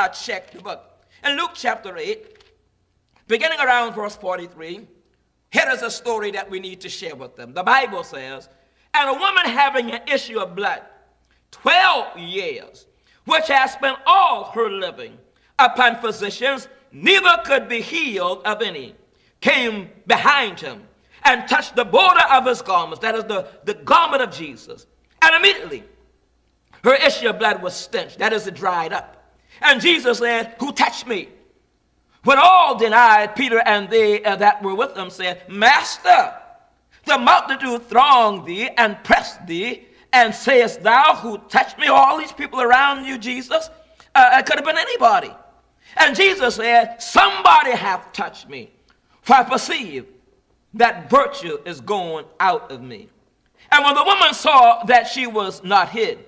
check the book. In Luke chapter 8, beginning around verse 43, here is a story that we need to share with them. The Bible says, and a woman having an issue of blood, 12 years, which has spent all her living upon physicians, neither could be healed of any, came behind him and touched the border of his garments, that is the garment of Jesus. And immediately her issue of blood was stench, that is, it dried up. And Jesus said, who touched me? When all denied, Peter and they that were with him said, Master, the multitude throng thee and press thee, and sayest thou, who touched me? All these people around you, Jesus, it could have been anybody. And Jesus said, somebody hath touched me, for I perceive that virtue is going out of me. And when the woman saw that she was not hid,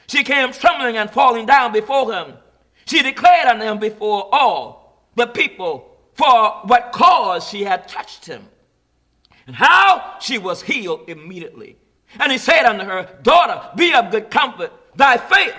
she came trembling and falling down before him. She declared unto him before all the people for what cause she had touched him, and how she was healed immediately. And he said unto her, Daughter, be of good comfort. Thy faith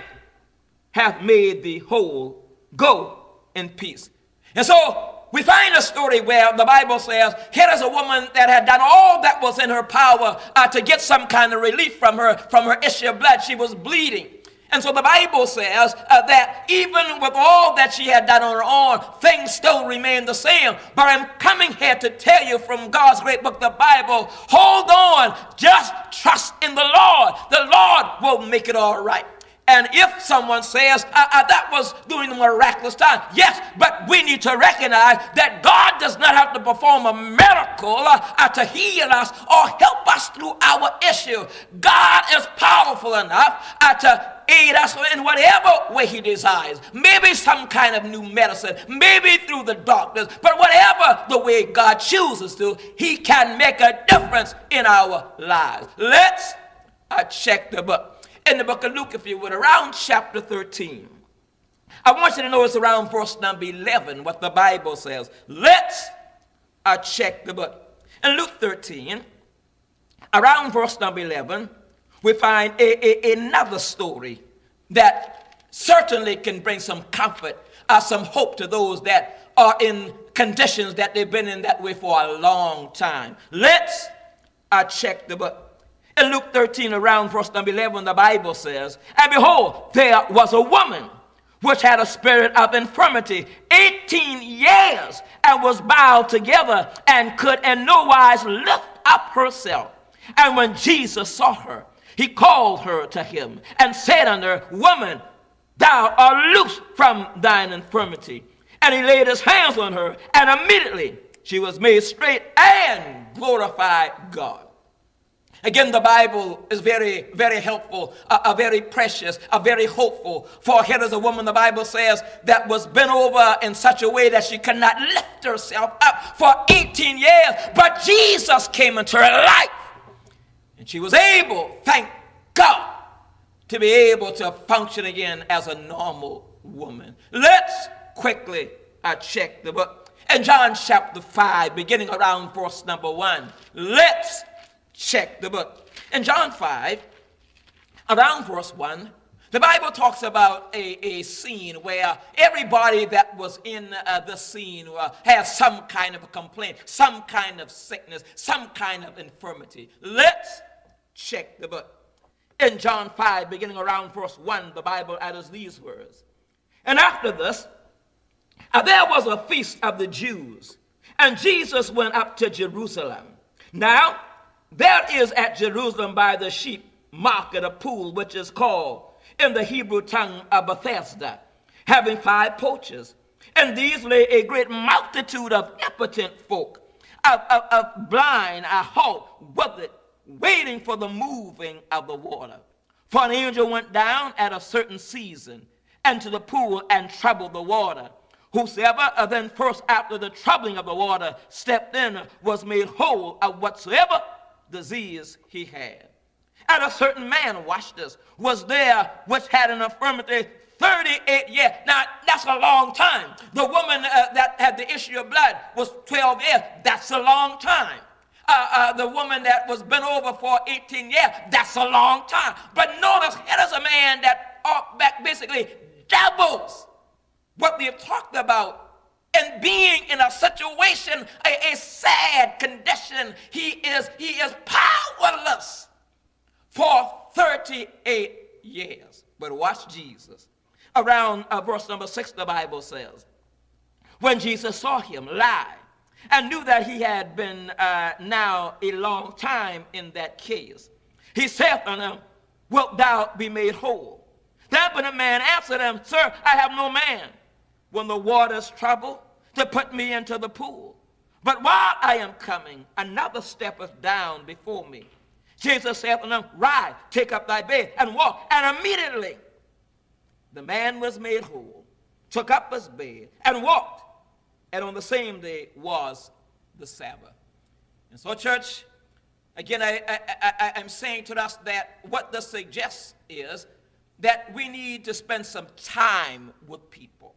hath made thee whole. Go in peace. And so we find a story where the Bible says, here is a woman that had done all that was in her power to get some kind of relief from her issue of blood. She was bleeding. And so the Bible says that even with all that she had done on her own, things still remain the same. But I'm coming here to tell you from God's great book, the Bible, hold on, just trust in the Lord. The Lord will make it all right. And if someone says, that was during the miraculous time, yes, but we need to recognize that God does not have to perform a miracle to heal us or help us through our issue. God is powerful enough to aid us in whatever way he desires. Maybe some kind of new medicine, maybe through the doctors, but whatever the way God chooses to, he can make a difference in our lives. Let's check the book. In the book of Luke, if you would, around chapter 13. I want you to notice around verse number 11 what the Bible says. Let's check the book. In Luke 13, around verse number 11, we find another story that certainly can bring some comfort, some hope to those that are in conditions that they've been in that way for a long time. Let's check the book. In Luke 13, around verse number 11, the Bible says, and behold, there was a woman which had a spirit of infirmity 18 years, and was bowed together, and could in no wise lift up herself. And when Jesus saw her, he called her to him, and said unto her, Woman, thou art loosed from thine infirmity. And he laid his hands on her, and immediately she was made straight and glorified God. Again, the Bible is very, very helpful, very precious, very hopeful. For here is a woman, the Bible says, that was bent over in such a way that she could not lift herself up for 18 years. But Jesus came into her life, and she was able, thank God, to be able to function again as a normal woman. Let's quickly check the book. In John chapter 5, beginning around verse number 1, let's check the book. In John 5, around verse 1, the Bible talks about a scene where everybody that was in the scene has some kind of a complaint, some kind of sickness, some kind of infirmity. Let's check the book. In John 5, beginning around verse 1, the Bible utters these words. And after this, there was a feast of the Jews, and Jesus went up to Jerusalem. Now, there is at Jerusalem by the sheep market a pool which is called in the Hebrew tongue of Bethesda, having 5 porches. And these lay a great multitude of impotent folk, of blind, halt, withered, waiting for the moving of the water. For an angel went down at a certain season into the pool and troubled the water. Whosoever then first after the troubling of the water stepped in was made whole of whatsoever disease he had. And a certain man, watch this, was there which had an infirmity 38 years. Now, that's a long time. The woman that had the issue of blood was 12 years. That's a long time. The woman that was bent over for 18 years, that's a long time. But notice, here is a man that basically doubles what we have talked about, and being in a situation, a sad condition. He is powerless for 38 years. But watch Jesus. Around verse number 6, the Bible says, when Jesus saw him lie and knew that he had been now a long time in that case, he saith unto him, wilt thou be made whole? That but a man answered him, sir, I have no man when the waters trouble to put me into the pool. But while I am coming, another steppeth down before me. Jesus saith unto him, rise, take up thy bed, and walk. And immediately the man was made whole, took up his bed, and walked. And on the same day was the Sabbath. And so, church, again, I'm saying to us that what this suggests is that we need to spend some time with people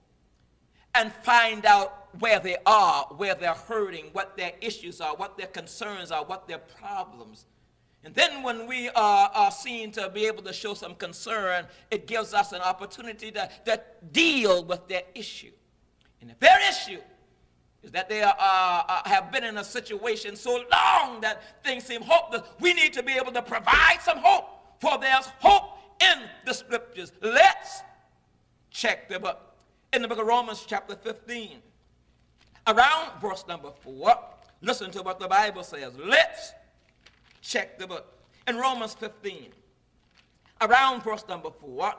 and find out where they are, where they're hurting, what their issues are, what their concerns are, what their problems. And then when we are seen to be able to show some concern, it gives us an opportunity to deal with their issue. And if their issue is that they have been in a situation so long that things seem hopeless, we need to be able to provide some hope, for there's hope in the scriptures. Let's check the book. In the book of Romans chapter 15, around verse number 4, listen to what the Bible says. Let's check the book. In Romans 15, around verse number 4,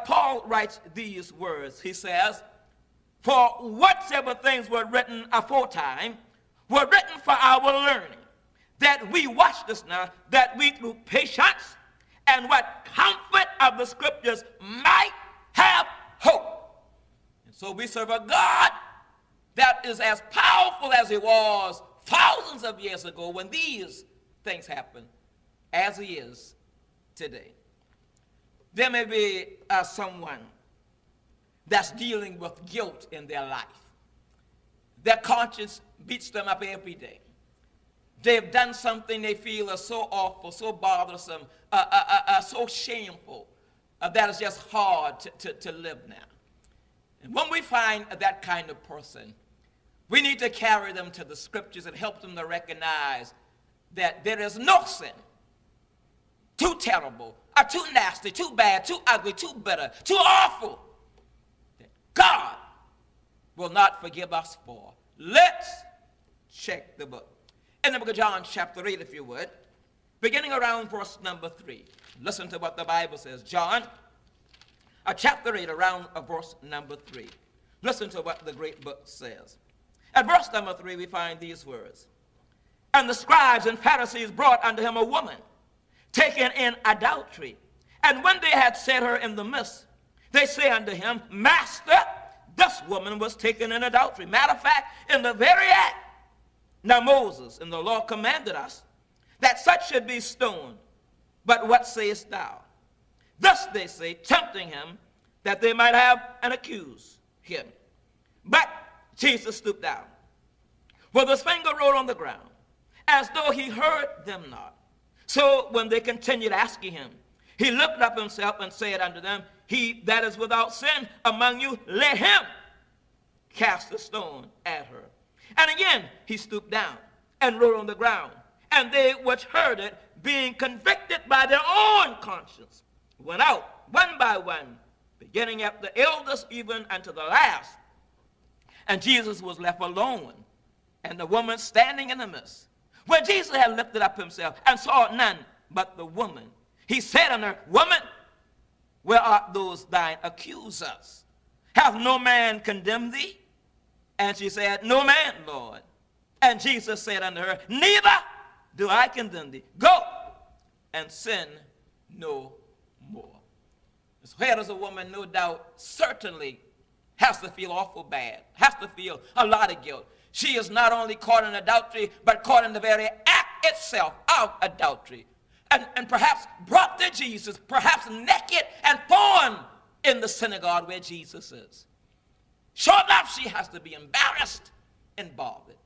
Paul writes these words. He says, for whatsoever things were written aforetime were written for our learning, that we, watch this now, that we through patience and what comfort of the scriptures might have hope. And so we serve a God that is as powerful as he was thousands of years ago when these things happened, as he is today. There may be someone that's dealing with guilt in their life. Their conscience beats them up every day. They've done something they feel is so awful, so bothersome, so shameful, that it's just hard to live now. And when we find that kind of person, we need to carry them to the scriptures and help them to recognize that there is no sin too terrible, or too nasty, too bad, too ugly, too bitter, too awful, that God will not forgive us for. Let's check the book. In the book of John chapter 8, if you would, beginning around verse number 3. Listen to what the Bible says. John chapter 8, around verse number 3. Listen to what the great book says. At verse number 3, we find these words. And the scribes and Pharisees brought unto him a woman taken in adultery. And when they had set her in the midst, they say unto him, Master, this woman was taken in adultery. Matter of fact, in the very act. Now Moses in the law commanded us that such should be stoned. But what sayest thou? Thus they say, tempting him, that they might have and accuse him. But Jesus stooped down, with his finger wrote on the ground, as though he heard them not. So when they continued asking him, he looked up himself and said unto them, He that is without sin among you, let him cast a stone at her. And again he stooped down and wrote on the ground. And they which heard it, being convicted by their own conscience, went out one by one, beginning at the eldest even unto the last. And Jesus was left alone, and the woman standing in the midst. When Jesus had lifted up himself and saw none but the woman, he said unto her, Woman, where art those thine accusers? Hath no man condemned thee? And she said, No man, Lord. And Jesus said unto her, Neither do I condemn thee. Go and sin no more. So here is a woman, no doubt, certainly has to feel awful bad, has to feel a lot of guilt. She is not only caught in adultery, but caught in the very act itself of adultery. And perhaps brought to Jesus, perhaps naked and thorn in the synagogue where Jesus is. Sure enough, she has to be embarrassed and bothered.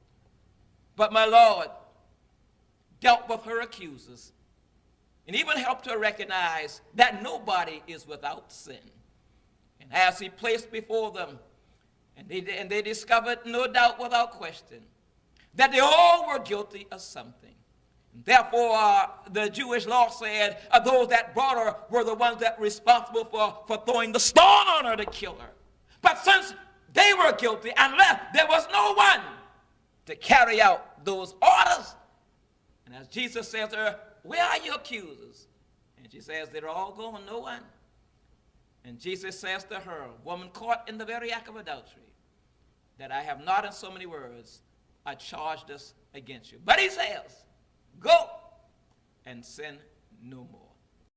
But my Lord dealt with her accusers and even helped her recognize that nobody is without sin. And as he placed before them, and they discovered, no doubt without question, that they all were guilty of something. Therefore, the Jewish law said those that brought her were the ones that were responsible for throwing the stone on her to kill her. But since they were guilty and left, there was no one to carry out those orders. And as Jesus says to her, where are your accusers? And she says, they're all gone, no one. And Jesus says to her, woman caught in the very act of adultery, that I have not in so many words I charged this against you. But he says, go and sin no more.